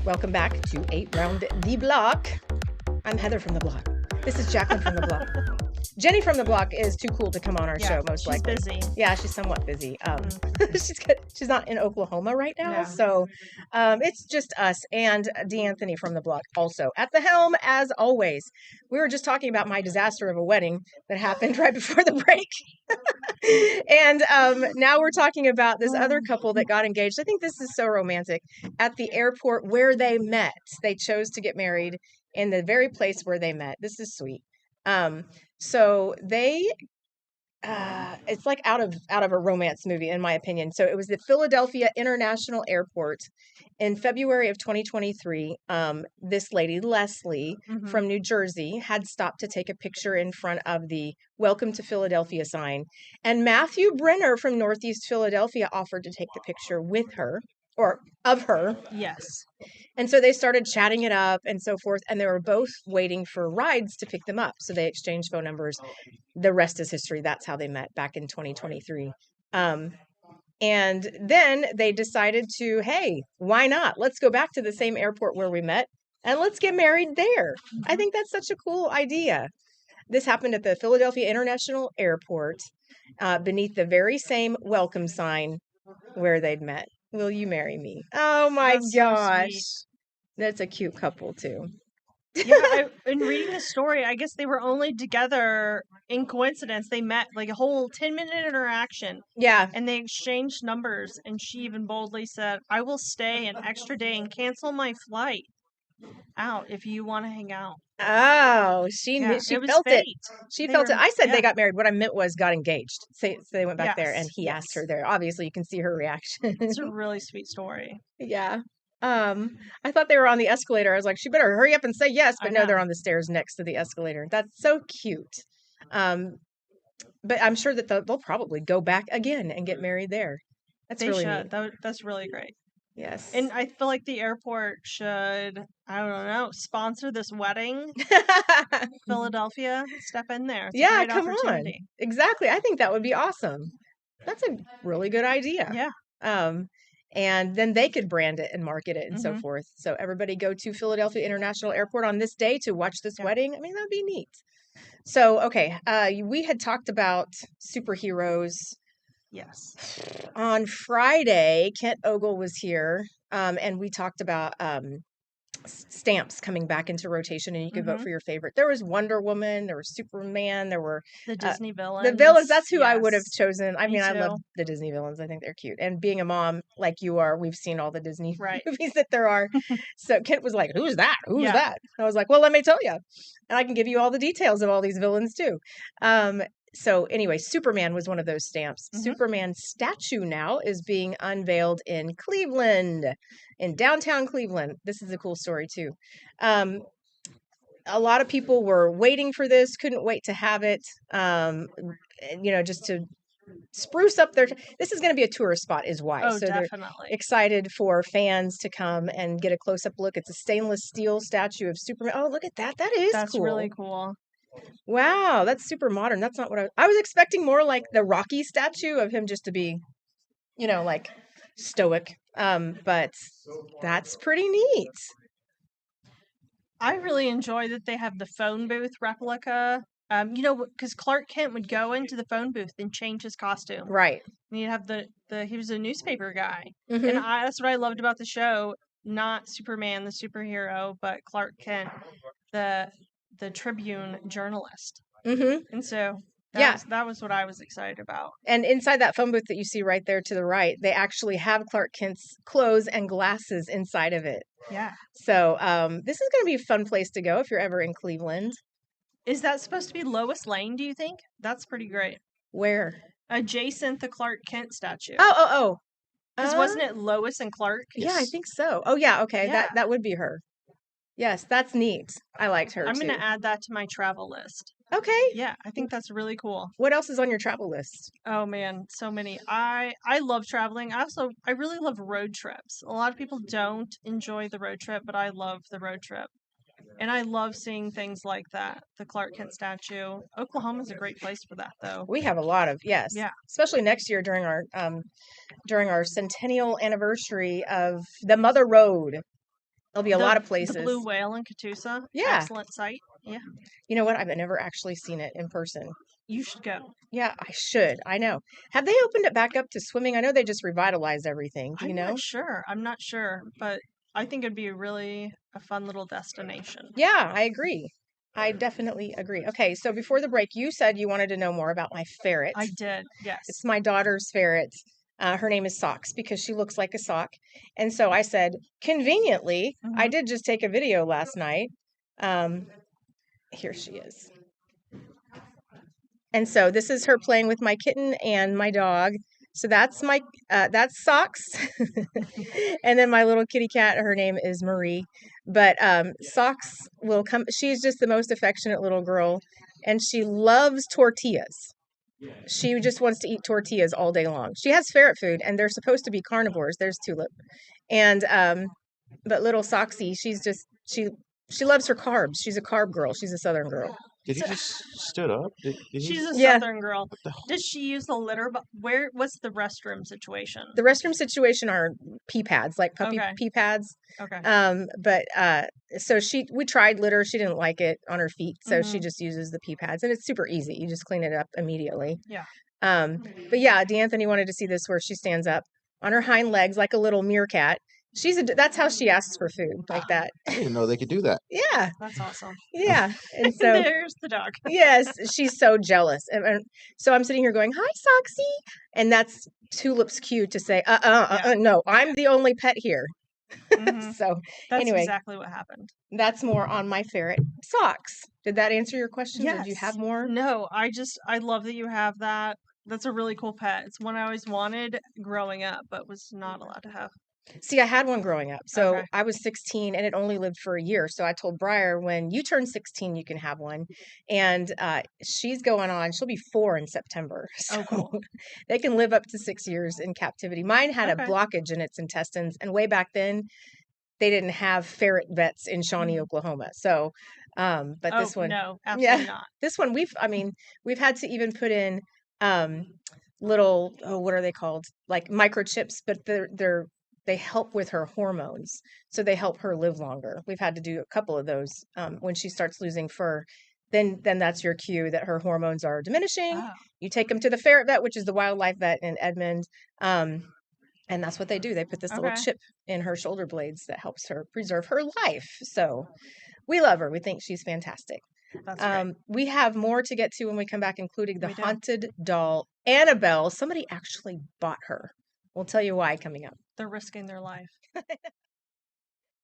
Welcome back to 8 Round the Block. I'm Heather from the Block. This is Jacqueline from the Block. Jenny from the Block is too cool to come on our show, most likely. She's busy. Yeah, she's somewhat busy. She's not in Oklahoma right now, Yeah. so it's just us and D'Anthony from the Block also at the helm, as always. We were just talking about my disaster of a wedding that happened right before the break. And now we're talking about this other couple that got engaged. I think this is so romantic. At the airport where they met, they chose to get married in the very place where they met. This is sweet. So they it's like out of a romance movie, in my opinion. So it was the Philadelphia International Airport in February of 2023. This lady, Leslie, from New Jersey, had stopped to take a picture in front of the Welcome to Philadelphia sign. And Matthew Brenner from Northeast Philadelphia offered to take the picture with her, or of her. Yes. And so they started chatting it up and so forth. And they were both waiting for rides to pick them up. So they exchanged phone numbers. The rest is history. That's how they met back in 2023. And then they decided to, hey, why not? Let's go back to the same airport where we met and let's get married there. I think that's such a cool idea. This happened at the Philadelphia International Airport beneath the very same welcome sign where they'd met. Will you marry me? Oh my gosh. So That's a cute couple too. Yeah, in reading the story, I guess they were only together in coincidence. They met like a whole 10-minute interaction. Yeah. And they exchanged numbers, and she even boldly said, I will stay an extra day and cancel my flight out if you want to hang out. Oh, she knew, she felt it. She felt it. I said they got married. What I meant was got engaged. So they went back there and he asked her there. Obviously, you can see her reaction. It's a really sweet story. Yeah. I thought they were on the escalator. I was like, she better hurry up and say yes. But no, they're on the stairs next to the escalator. That's so cute. But I'm sure that they'll probably go back again and get married there. That's they really should. neat. That's really great. Yes. And I feel like the airport should, I don't know, sponsor this wedding. Philadelphia, step in there. It's a great come on. Exactly. I think that would be awesome. That's a really good idea. Yeah. And then they could brand it and market it and so forth. So everybody go to Philadelphia International Airport on this day to watch this wedding. I mean, that'd be neat. So, okay. We had talked about superheroes. Yes. On Friday, Kent Ogle was here, and we talked about stamps coming back into rotation, and you could vote for your favorite. There was Wonder Woman, there was Superman, there were the Disney villains. The villains, that's who I would have chosen. I mean, too. I love the Disney villains. I think they're cute. And being a mom like you are, we've seen all the Disney movies that there are. So Kent was like, who's that? Who's that? And I was like, well, let me tell you. And I can give you all the details of all these villains too. So anyway, Superman was one of those stamps. Superman's statue now is being unveiled in Cleveland, in downtown Cleveland. This is a cool story too. A lot of people were waiting for this, couldn't wait to have it, just to spruce up their... This is going to be a tourist spot is why. Oh, so definitely. They're excited for fans to come and get a close-up look. It's a stainless steel statue of Superman. Oh, look at that. That's cool. That's really cool. Wow, that's super modern. That's not what I was expecting. More like the Rocky statue of him just to be, like stoic. But that's pretty neat. I really enjoy that they have the phone booth replica. Because Clark Kent would go into the phone booth and change his costume. Right. And you'd have he was a newspaper guy. And that's what I loved about the show. Not Superman, the superhero, but Clark Kent, the Tribune journalist. And so that was what I was excited about. And inside that phone booth that you see right there to the right, they actually have Clark Kent's clothes and glasses inside of it. Yeah. So this is going to be a fun place to go if you're ever in Cleveland. Is that supposed to be Lois Lane, do you think? That's pretty great. Where? Adjacent the Clark Kent statue. Oh. Because wasn't it Lois and Clark? Yeah, I think so. Oh, yeah, okay. Yeah. That would be her. Yes, that's neat. I liked her, I'm going to add that to my travel list. Okay. Yeah, I think that's really cool. What else is on your travel list? Oh, man, so many. I love traveling. I really love road trips. A lot of people don't enjoy the road trip, but I love the road trip. And I love seeing things like that. The Clark Kent statue. Oklahoma's a great place for that, though. We have a lot of, yes. Yeah. Especially next year during our centennial anniversary of the Mother Road. There'll be a lot of The places. Blue Whale in Catoosa. Yeah. Excellent site. Yeah. You know what? I've never actually seen it in person. You should go. Yeah, I should. I know. Have they opened it back up to swimming? I know they just revitalized everything. Do you know? I'm not sure, but I think it'd be really a fun little destination. Yeah, I agree. I definitely agree. Okay, so before the break, you said you wanted to know more about my ferret. I did, yes. It's my daughter's ferret. Her name is Socks because she looks like a sock. And so I said, conveniently, I did just take a video last night. Here she is. And so this is her playing with my kitten and my dog. So that's that's Socks. And then my little kitty cat, her name is Marie. But Socks will come. She's just the most affectionate little girl. And she loves tortillas. She just wants to eat tortillas all day long. She has ferret food, and they're supposed to be carnivores. There's Tulip. And but little Socksy, she loves her carbs. She's a carb girl. She's a Southern girl. Did he just stood up? She's a Yeah. Southern girl. Does she use the litter? What's the restroom situation? The restroom situation are pee pads, like puppy pee pads. Okay. But so we tried litter. She didn't like it on her feet, so she just uses the pee pads, and it's super easy. You just clean it up immediately. Yeah. But yeah, D'Anthony wanted to see this where she stands up on her hind legs like a little meerkat. That's how she asks for food, like that. I didn't know they could do that. Yeah. That's awesome. Yeah. And so there's the dog. Yes, she's so jealous. And so I'm sitting here going, "Hi, Soxy." And that's Tulip's cue to say, no, I'm the only pet here. So that's anyway, exactly what happened. That's more on my ferret Socks. Did that answer your question? Yes. Did you have more? No, I love that you have that. That's a really cool pet. It's one I always wanted growing up, but was not allowed to have. See, I had one growing up. So I was 16 and it only lived for a year. So I told Briar, when you turn 16, you can have one. And she'll be 4 in September. So cool. They can live up to 6 years in captivity. Mine had a blockage in its intestines. And way back then, they didn't have ferret vets in Shawnee, Oklahoma. So, but this one, no, absolutely not. This one, we've had to even put in little, what are they called? Like microchips, but they help with her hormones. So they help her live longer. We've had to do a couple of those. When she starts losing fur, then that's your cue that her hormones are diminishing. Oh. You take them to the ferret vet, which is the wildlife vet in Edmond. And that's what they do. They put this little chip in her shoulder blades that helps her preserve her life. So we love her. We think she's fantastic. That's great. We have more to get to when we come back, including the haunted doll, Annabelle. Somebody actually bought her. We'll tell you why coming up. They're risking their life.